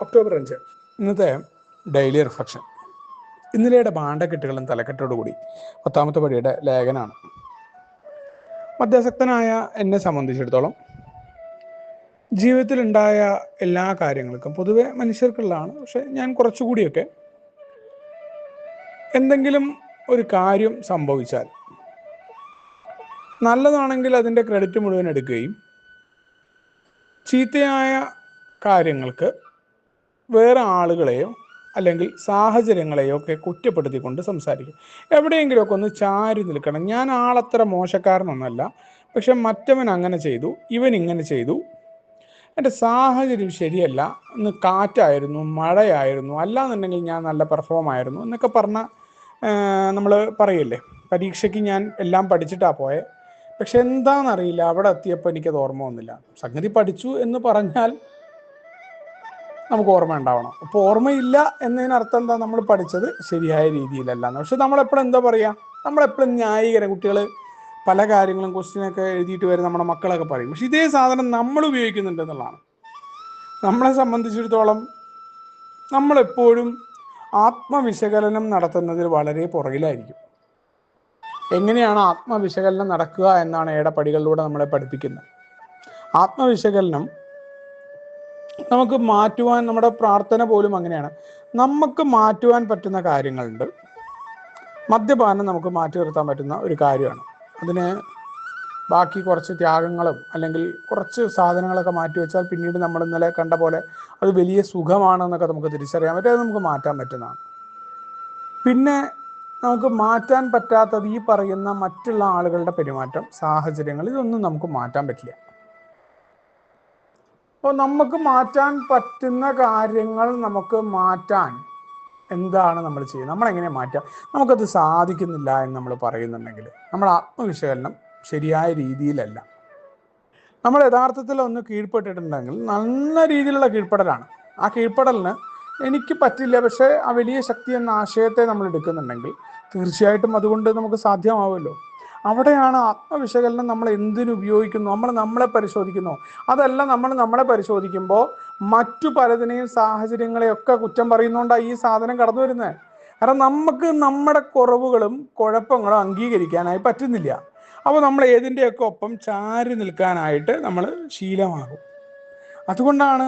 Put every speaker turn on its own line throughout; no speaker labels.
October 5 ഇന്നത്തെ daily reflection. ഇന്നലെയുടെ ഭാണ്ഡക്കെട്ടുകളും തലക്കെട്ടോടുകൂടി 10ാമത്തെ പടിയുടെ ലേഖനമാണ്. മധ്യാസക്തനായ എന്നെ സംബന്ധിച്ചിടത്തോളം ജീവിതത്തിലുണ്ടായ എല്ലാ കാര്യങ്ങൾക്കും പൊതുവെ മനുഷ്യർക്കുള്ളതാണ്. പക്ഷെ ഞാൻ കുറച്ചുകൂടിയൊക്കെ എന്തെങ്കിലും ഒരു കാര്യം സംഭവിച്ചാൽ നല്ലതാണെങ്കിൽ അതിൻ്റെ ക്രെഡിറ്റ് മുഴുവൻ എടുക്കുകയും ചീത്തയായ കാര്യങ്ങൾക്ക് വേറെ ആളുകളെയോ അല്ലെങ്കിൽ സാഹചര്യങ്ങളെയോ ഒക്കെ കുറ്റപ്പെടുത്തിക്കൊണ്ട് സംസാരിക്കും. എവിടെയെങ്കിലുമൊക്കെ ഒന്ന് ചാരി നിൽക്കണം. ഞാൻ ആളത്ര മോശക്കാരനൊന്നുമല്ല, പക്ഷെ മറ്റവൻ അങ്ങനെ ചെയ്തു, ഇവൻ ഇങ്ങനെ ചെയ്തു, എൻ്റെ സാഹചര്യം ശരിയല്ല, ഇന്ന് കാറ്റായിരുന്നു, മഴയായിരുന്നു, അല്ലാന്നുണ്ടെങ്കിൽ ഞാൻ നല്ല പെർഫോം ആയിരുന്നു എന്നൊക്കെ പറഞ്ഞാൽ നമ്മൾ പറയില്ലേ, പരീക്ഷയ്ക്ക് ഞാൻ എല്ലാം പഠിച്ചിട്ടാണ് പോയത്, പക്ഷെ എന്താണെന്നറിയില്ല, അവിടെ എത്തിയപ്പോൾ എനിക്കത് ഓർമ്മ വന്നില്ല. സംഗതി പഠിച്ചു എന്ന് പറഞ്ഞാൽ നമുക്ക് ഓർമ്മ ഉണ്ടാവണം. അപ്പോൾ ഓർമ്മയില്ല എന്നതിനർത്ഥം എന്താ? നമ്മൾ പഠിച്ചത് ശരിയായ രീതിയിലല്ല. പക്ഷെ നമ്മളെപ്പോഴും എന്താ പറയുക, നമ്മളെപ്പോഴും ന്യായീകരണം. കുട്ടികൾ പല കാര്യങ്ങളും ക്വസ്റ്റ്യനൊക്കെ എഴുതിയിട്ട് വരും, നമ്മുടെ മക്കളൊക്കെ പറയും. പക്ഷെ ഇതേ സാധനം നമ്മൾ ഉപയോഗിക്കുന്നുണ്ട് എന്നുള്ളതാണ്. നമ്മളെ സംബന്ധിച്ചിടത്തോളം നമ്മളെപ്പോഴും ആത്മവിശകലനം നടത്തുന്നതിൽ വളരെ പുറകിലായിരിക്കും. എങ്ങനെയാണ് ആത്മവിശകലനം നടക്കുക എന്നാണ് പടികളിലൂടെ നമ്മളെ പഠിപ്പിക്കുന്നത്. ആത്മവിശകലനം നമുക്ക് മാറ്റുവാൻ, നമ്മുടെ പ്രാർത്ഥന പോലും അങ്ങനെയാണ്. നമുക്ക് മാറ്റുവാൻ പറ്റുന്ന കാര്യങ്ങളുണ്ട്. മദ്യപാനം നമുക്ക് മാറ്റി നിർത്താൻ പറ്റുന്ന ഒരു കാര്യമാണ്. അതിന് ബാക്കി കുറച്ച് ത്യാഗങ്ങളും അല്ലെങ്കിൽ കുറച്ച് സാധനങ്ങളൊക്കെ മാറ്റി വെച്ചാൽ പിന്നീട് നമ്മൾ ഇന്നലെ കണ്ട പോലെ അത് വലിയ സുഖമാണെന്നൊക്കെ നമുക്ക് തിരിച്ചറിയാൻ പറ്റും. അത് നമുക്ക് മാറ്റാൻ പറ്റുന്നതാണ്. പിന്നെ നമുക്ക് മാറ്റാൻ പറ്റാത്തത് ഈ പറയുന്ന മറ്റുള്ള ആളുകളുടെ പെരുമാറ്റം, സാഹചര്യങ്ങൾ, ഇതൊന്നും നമുക്ക് മാറ്റാൻ പറ്റില്ല. അപ്പോൾ നമുക്ക് മാറ്റാൻ പറ്റുന്ന കാര്യങ്ങൾ നമുക്ക് മാറ്റാൻ എന്താണ് നമ്മൾ ചെയ്യുന്നത്? നമ്മളെങ്ങനെ മാറ്റാം? നമുക്കത് സാധിക്കുന്നില്ല എന്ന് നമ്മൾ പറയുന്നുണ്ടെങ്കിൽ നമ്മൾ ആത്മവിശകലനം ശരിയായ രീതിയിലല്ല. നമ്മൾ യഥാർത്ഥത്തിൽ ഒന്ന് കീഴ്പ്പെട്ടിട്ടുണ്ടെങ്കിൽ നല്ല രീതിയിലുള്ള കീഴ്പ്പെടലാണ്. ആ കീഴ്പ്പെടലിന് എനിക്ക് പറ്റില്ല, പക്ഷേ ആ വലിയ ശക്തി എന്ന ആശയത്തെ നമ്മൾ എടുക്കുന്നുണ്ടെങ്കിൽ തീർച്ചയായിട്ടും അതുകൊണ്ട് നമുക്ക് സാധ്യമാവുമല്ലോ. അവിടെയാണ് ആത്മവിശകലനം നമ്മൾ എന്തിനുപയോഗിക്കുന്നു, നമ്മളെ പരിശോധിക്കുന്നു. അതല്ല, നമ്മളെ പരിശോധിക്കുമ്പോൾ മറ്റു പലതിനെയും സാഹചര്യങ്ങളെയൊക്കെ കുറ്റം പറയുന്നതുകൊണ്ടാണ് ഈ സാധനം കടന്നു വരുന്നത്. കാരണം നമുക്ക് നമ്മുടെ കുറവുകളും കുഴപ്പങ്ങളും അംഗീകരിക്കാനായി പറ്റുന്നില്ല. അപ്പോൾ നമ്മൾ ഏതിൻ്റെയൊക്കെ ഒപ്പം ചാരി നിൽക്കാനായിട്ട് നമ്മൾ ശീലമാകും. അതുകൊണ്ടാണ്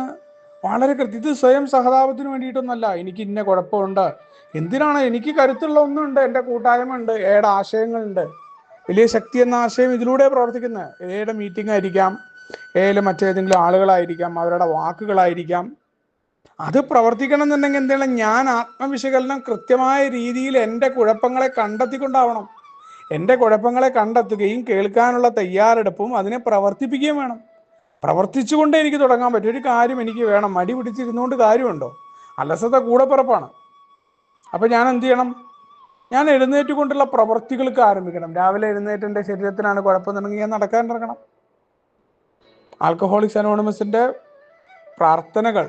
വളരെ ഇത് സ്വയം സഹതാപത്തിന് വേണ്ടിയിട്ടൊന്നല്ല. എനിക്ക് ഇന്ന കുഴപ്പമുണ്ട്, എന്തിനാണ്? എനിക്ക് കരുത്തുള്ള ഒന്നുണ്ട്, എൻ്റെ കൂട്ടായ്മ ഉണ്ട്, ആശയങ്ങളുണ്ട്. വലിയ ശക്തി എന്ന ആശയം ഇതിലൂടെ പ്രവർത്തിക്കുന്നത്. മീറ്റിംഗ് ആയിരിക്കാം, മറ്റേതെങ്കിലും ആളുകളായിരിക്കാം, അവരുടെ വാക്കുകളായിരിക്കാം. അത് പ്രവർത്തിക്കണം എന്നുണ്ടെങ്കിൽ എന്താണ്? ഞാൻ ആത്മവിശകലനം കൃത്യമായ രീതിയിൽ എൻ്റെ കുഴപ്പങ്ങളെ കണ്ടെത്തിക്കൊണ്ടാവണം. എൻ്റെ കുഴപ്പങ്ങളെ കണ്ടെത്തുകയും കേൾക്കാനുള്ള തയ്യാറെടുപ്പും അതിനെ പ്രവർത്തിപ്പിക്കുകയും വേണം. പ്രവർത്തിച്ചുകൊണ്ടേ എനിക്ക് തുടങ്ങാൻ പറ്റും. ഒരു കാര്യം എനിക്ക് വേണം. മടി പിടിച്ചിരുന്നുകൊണ്ട് കാര്യമുണ്ടോ? അലസത കൂടെപ്പിറപ്പാണ്. അപ്പം ഞാൻ എന്ത് ചെയ്യണം? ഞാൻ എഴുന്നേറ്റുകൊണ്ടുള്ള പ്രവർത്തികൾക്ക് ആരംഭിക്കണം. രാവിലെ എഴുന്നേറ്റ് എൻ്റെ ശരീരത്തിനാണ് കുഴപ്പമെന്നുണ്ടെങ്കിൽ ഞാൻ നടക്കാൻ ഇറങ്ങണം. ആൽക്കഹോളിക്സ് അനോണിമസിൻ്റെ പ്രാർത്ഥനകൾ,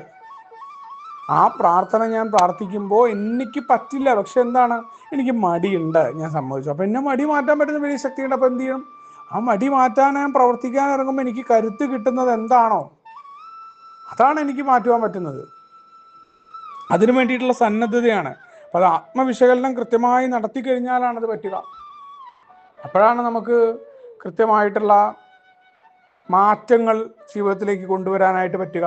ആ പ്രാർത്ഥന ഞാൻ പ്രാർത്ഥിക്കുമ്പോൾ എനിക്ക് പറ്റില്ല, പക്ഷെ എന്താണ്, എനിക്ക് മടിയുണ്ട്, ഞാൻ സമ്മതിച്ചു. അപ്പം എന്നെ മടി മാറ്റാൻ പറ്റുന്ന വലിയ ശക്തിയുണ്ട്. അപ്പം എന്ത് ചെയ്യണം? ആ മടി മാറ്റാൻ ഞാൻ പ്രവർത്തിക്കാൻ ഇറങ്ങുമ്പോൾ എനിക്ക് കരുത്ത് കിട്ടുന്നത് എന്താണോ അതാണ് എനിക്ക് മാറ്റുവാൻ പറ്റുന്നത്. അതിനു വേണ്ടിയിട്ടുള്ള സന്നദ്ധതയാണ്. അപ്പം അത് ആത്മവിശകലനം കൃത്യമായി നടത്തി കഴിഞ്ഞാലാണ് അത് പറ്റുക. അപ്പോഴാണ് നമുക്ക് കൃത്യമായിട്ടുള്ള മാറ്റങ്ങൾ ജീവിതത്തിലേക്ക് കൊണ്ടുവരാനായിട്ട് പറ്റുക.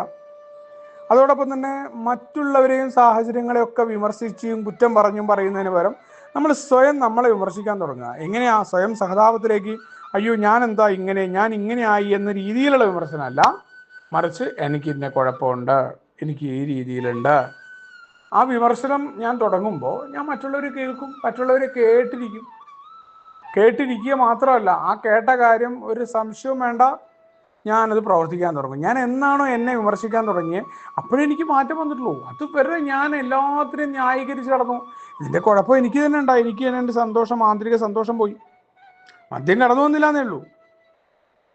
അതോടൊപ്പം തന്നെ മറ്റുള്ളവരെയും സാഹചര്യങ്ങളെയൊക്കെ വിമർശിച്ചും കുറ്റം പറഞ്ഞും പറയുന്നതിന് പകരം നമ്മൾ സ്വയം നമ്മളെ വിമർശിക്കാൻ തുടങ്ങുക. എങ്ങനെയാ? സ്വയം സഹതാപത്തിലേക്ക്. അയ്യോ, ഞാൻ എന്താ ഇങ്ങനെ, ഞാൻ ഇങ്ങനെ ആയി എന്ന രീതിയിലുള്ള വിമർശനമല്ല, മറിച്ച് എനിക്ക് ഇന്ന കുഴപ്പമുണ്ട്, എനിക്ക് ഈ രീതിയിലുണ്ട്. ആ വിമർശനം ഞാൻ തുടങ്ങുമ്പോൾ ഞാൻ മറ്റുള്ളവർ കേൾക്കും, മറ്റുള്ളവരെ കേട്ടിരിക്കുക മാത്രമല്ല, ആ കേട്ട കാര്യം ഒരു സംശയവും വേണ്ട, ഞാനത് പ്രവർത്തിക്കാൻ തുടങ്ങും. ഞാൻ എന്നാണോ എന്നെ വിമർശിക്കാൻ തുടങ്ങിയത് അപ്പോഴെനിക്ക് മാറ്റം വന്നിട്ടുള്ളൂ. അത് വരെ ഞാൻ എല്ലാത്തിനെയും ന്യായീകരിച്ച് കടന്നു. ഇതിൻ്റെ കുഴപ്പം എനിക്ക് തന്നെ ഉണ്ടായി. എനിക്ക് തന്നെ എൻ്റെ സന്തോഷം, ആന്തരിക സന്തോഷം പോയി. മദ്യം കടന്നു വന്നില്ല എന്നേ ഉള്ളൂ.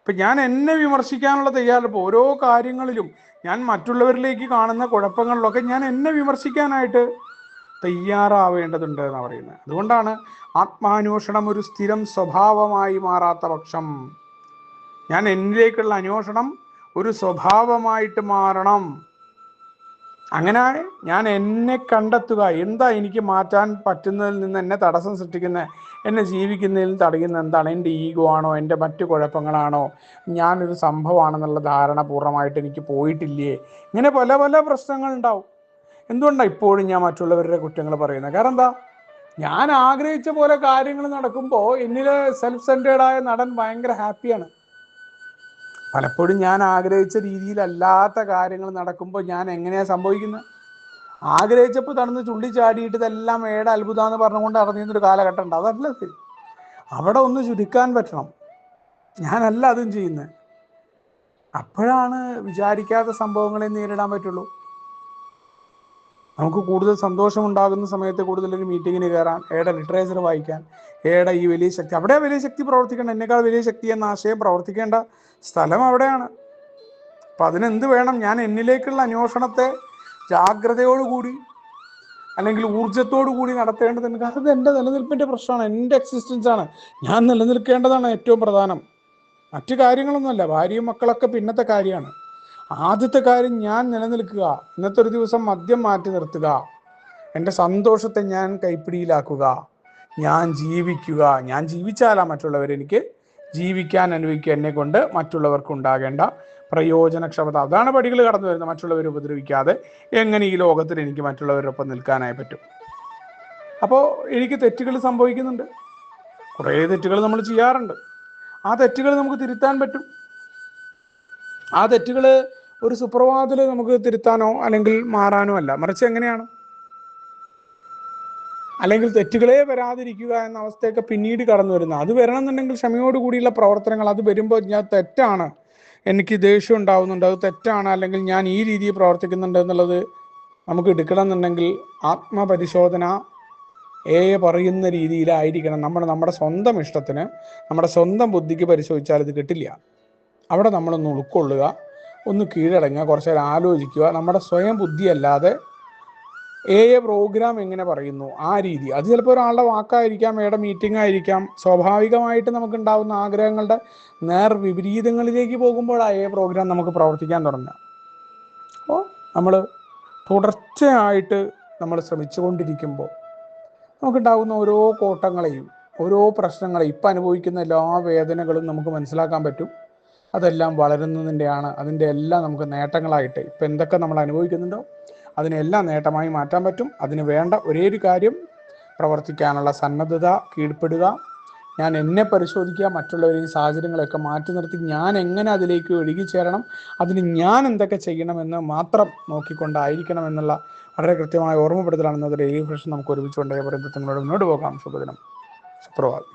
ഇപ്പം ഞാൻ എന്നെ വിമർശിക്കാനുള്ള തയ്യാറെടുപ്പ് ഓരോ കാര്യങ്ങളിലും, ഞാൻ മറ്റുള്ളവരിലേക്ക് കാണുന്ന കുഴപ്പങ്ങളിലൊക്കെ ഞാൻ എന്നെ വിമർശിക്കാനായിട്ട് തയ്യാറാവേണ്ടതുണ്ട് എന്നാണ് പറയുന്നത്. അതുകൊണ്ടാണ് ആത്മാന്വേഷണം ഒരു സ്ഥിരം സ്വഭാവമായി മാറാത്ത പക്ഷം, ഞാൻ എന്നിലേക്കുള്ള അന്വേഷണം ഒരു സ്വഭാവമായിട്ട് മാറണം. അങ്ങനെ ഞാൻ എന്നെ കണ്ടെത്തുക, എന്താ എനിക്ക് മാറ്റാൻ പറ്റുന്നതിൽ നിന്ന് എന്നെ തടസ്സം സൃഷ്ടിക്കുന്ന, എന്നെ ജീവിക്കുന്നതിൽ തടയുന്ന എന്താണ്? എൻ്റെ ഈഗോ ആണോ, എൻ്റെ മറ്റു കുഴപ്പങ്ങളാണോ, ഞാനൊരു സംഭവമാണെന്നുള്ള ധാരണ പൂർണ്ണമായിട്ട് എനിക്ക് പോയിട്ടില്ലേ? ഇങ്ങനെ പല പല പ്രശ്നങ്ങൾ ഉണ്ടാവും. എന്തുകൊണ്ടാണ് ഇപ്പോഴും ഞാൻ മറ്റുള്ളവരുടെ കുറ്റങ്ങൾ പറയുന്നത്? കാരണം എന്താ? ഞാൻ ആഗ്രഹിച്ച പോലെ കാര്യങ്ങൾ നടക്കുമ്പോൾ എന്നിലെ സെൽഫ് സെൻറ്റേർഡായ നടൻ ഭയങ്കര ഹാപ്പിയാണ്. പലപ്പോഴും ഞാൻ ആഗ്രഹിച്ച രീതിയിലല്ലാത്ത കാര്യങ്ങൾ നടക്കുമ്പോൾ ഞാൻ എങ്ങനെയാണ് സംഭവിക്കുന്നത്? ആഗ്രഹിച്ചപ്പോൾ തടന്ന് ചുള്ളിച്ചാടിയിട്ട് ഇതെല്ലാം ഏടെ അത്ഭുതമെന്ന് പറഞ്ഞുകൊണ്ട് അറിഞ്ഞൊരു കാലഘട്ടം ഉണ്ട്. അതല്ല ശരി. അവിടെ ഒന്ന് ചുരുക്കാൻ പറ്റണം. ഞാനല്ല അതും ചെയ്യുന്നത്. അപ്പോഴാണ് വിചാരിക്കാത്ത സംഭവങ്ങളെ നേരിടാൻ പറ്റുള്ളൂ. നമുക്ക് കൂടുതൽ സന്തോഷമുണ്ടാകുന്ന സമയത്ത് കൂടുതലൊരു മീറ്റിങ്ങിന് കയറാൻ, ഏടെ ലിറ്ററേച്ചർ വായിക്കാൻ, ഏടെ ഈ വലിയ ശക്തി, അവിടെ വലിയ ശക്തി പ്രവർത്തിക്കേണ്ട, എന്നേക്കാൾ വലിയ ശക്തി എന്ന ആശയം പ്രവർത്തിക്കേണ്ട സ്ഥലം അവിടെയാണ്. അപ്പം അതിനെന്ത് വേണം? ഞാൻ എന്നിലേക്കുള്ള അന്വേഷണത്തെ ജാഗ്രതയോടുകൂടി അല്ലെങ്കിൽ ഊർജത്തോടു കൂടി നടത്തേണ്ടതുണ്ട്. കാരണം ഇത് എൻ്റെ നിലനിൽപ്പിൻ്റെ പ്രശ്നമാണ്, എൻ്റെ എക്സിസ്റ്റൻസ് ആണ്. ഞാൻ നിലനിൽക്കേണ്ടതാണ് ഏറ്റവും പ്രധാനം. മറ്റു കാര്യങ്ങളൊന്നുമല്ല. ഭാര്യയും മക്കളൊക്കെ പിന്നത്തെ കാര്യമാണ്. ആദ്യത്തെ കാര്യം ഞാൻ നിലനിൽക്കുക. ഇന്നത്തെ ഒരു ദിവസം മദ്യം മാറ്റി നിർത്തുക, എൻ്റെ സന്തോഷത്തെ ഞാൻ കൈപ്പിടിയിലാക്കുക, ഞാൻ ജീവിക്കുക. ഞാൻ ജീവിച്ചാലാ മറ്റുള്ളവരെനിക്ക് ജീവിക്കാൻ അനുവദിക്കുക. എന്നെ കൊണ്ട് മറ്റുള്ളവർക്ക് ഉണ്ടാകേണ്ട പ്രയോജനക്ഷമത. അതാണ് പടികൾ കടന്നു വരുന്നത്. മറ്റുള്ളവരെ ഉപദ്രവിക്കാതെ എങ്ങനെ ഈ ലോകത്തിൽ എനിക്ക് മറ്റുള്ളവരൊപ്പം നിൽക്കാനായി പറ്റും? അപ്പോൾ എനിക്ക് തെറ്റുകൾ സംഭവിക്കുന്നുണ്ട്, കുറേ തെറ്റുകൾ നമ്മൾ ചെയ്യാറുണ്ട്. ആ തെറ്റുകൾ നമുക്ക് തിരുത്താൻ പറ്റും. ആ തെറ്റുകൾ ഒരു സുപ്രഭാതത്തിൽ നമുക്ക് തിരുത്താനോ അല്ലെങ്കിൽ മാറാനോ അല്ല, മറിച്ച് എങ്ങനെയാണ്? അല്ലെങ്കിൽ തെറ്റുകളെ വരാതിരിക്കുക എന്ന അവസ്ഥയൊക്കെ പിന്നീട് കടന്നു വരുന്നത്. അത് വരണമെന്നുണ്ടെങ്കിൽ ക്ഷമയോടുകൂടിയുള്ള പ്രവർത്തനങ്ങൾ. അത് വരുമ്പോൾ ഞാൻ തെറ്റാണ്, എനിക്ക് ദേഷ്യം ഉണ്ടാവുന്നുണ്ട്, അത് തെറ്റാണ്, അല്ലെങ്കിൽ ഞാൻ ഈ രീതിയിൽ പ്രവർത്തിക്കുന്നുണ്ട് എന്നുള്ളത് നമുക്ക് എടുക്കണം എന്നുണ്ടെങ്കിൽ ആത്മപരിശോധന പറയുന്ന രീതിയിലായിരിക്കണം. നമ്മുടെ സ്വന്തം ഇഷ്ടത്തിന്, നമ്മുടെ സ്വന്തം ബുദ്ധിക്ക് പരിശോധിച്ചാൽ ഇത് കിട്ടില്ല. അവിടെ നമ്മളൊന്ന് ഉൾക്കൊള്ളുക, ഒന്ന് കീഴടങ്ങുക, കുറച്ച് നേരം ആലോചിക്കുക. നമ്മുടെ സ്വയം ബുദ്ധിയല്ലാതെ പ്രോഗ്രാം എങ്ങനെ പറയുന്നു ആ രീതി. അത് ചിലപ്പോൾ ഒരാളുടെ വാക്കായിരിക്കാം, മീറ്റിംഗ് ആയിരിക്കാം. സ്വാഭാവികമായിട്ട് നമുക്കുണ്ടാകുന്ന ആഗ്രഹങ്ങളുടെ വിപരീതങ്ങളിലേക്ക് പോകുമ്പോഴാണ് പ്രോഗ്രാം നമുക്ക് പ്രവർത്തിക്കാൻ തുടങ്ങുക. അപ്പോൾ നമ്മൾ തുടർച്ചയായിട്ട് നമ്മൾ ശ്രമിച്ചുകൊണ്ടിരിക്കുമ്പോൾ നമുക്കുണ്ടാകുന്ന ഓരോ കോട്ടങ്ങളെയും, ഓരോ പ്രശ്നങ്ങളെയും, ഇപ്പം അനുഭവിക്കുന്ന എല്ലാ വേദനകളും നമുക്ക് മനസ്സിലാക്കാൻ പറ്റും. അതെല്ലാം വളരുന്നതിൻ്റെയാണ്. അതിൻ്റെ എല്ലാം നമുക്ക് നേട്ടങ്ങളായിട്ട് ഇപ്പം എന്തൊക്കെ നമ്മൾ അനുഭവിക്കുന്നുണ്ടോ അതിനെല്ലാം നേട്ടമായി മാറ്റാൻ പറ്റും. അതിന് വേണ്ട ഒരേ ഒരു കാര്യം പ്രവർത്തിക്കാനുള്ള സന്നദ്ധത, കീഴ്പ്പെടുക, ഞാൻ എന്നെ പരിശോധിക്കുക, മറ്റുള്ളവരെയും സാഹചര്യങ്ങളെയൊക്കെ മാറ്റി നിർത്തി ഞാൻ എങ്ങനെ അതിലേക്ക് ഒഴുകിച്ചേരണം, അതിന് ഞാൻ എന്തൊക്കെ ചെയ്യണമെന്ന് മാത്രം നോക്കിക്കൊണ്ടായിരിക്കണം എന്നുള്ള വളരെ കൃത്യമായ ഓർമ്മപ്പെടുത്തലാണ് ഇന്നത്തെ ഡെയിലി ഫ്രഷ് നമുക്ക് ഒരുമിച്ചുകൊണ്ടേ പറയുന്നത്. നിങ്ങളോട് മുന്നോട്ട് പോകാം. ശുഭദിനം, സുപ്രഭാതം.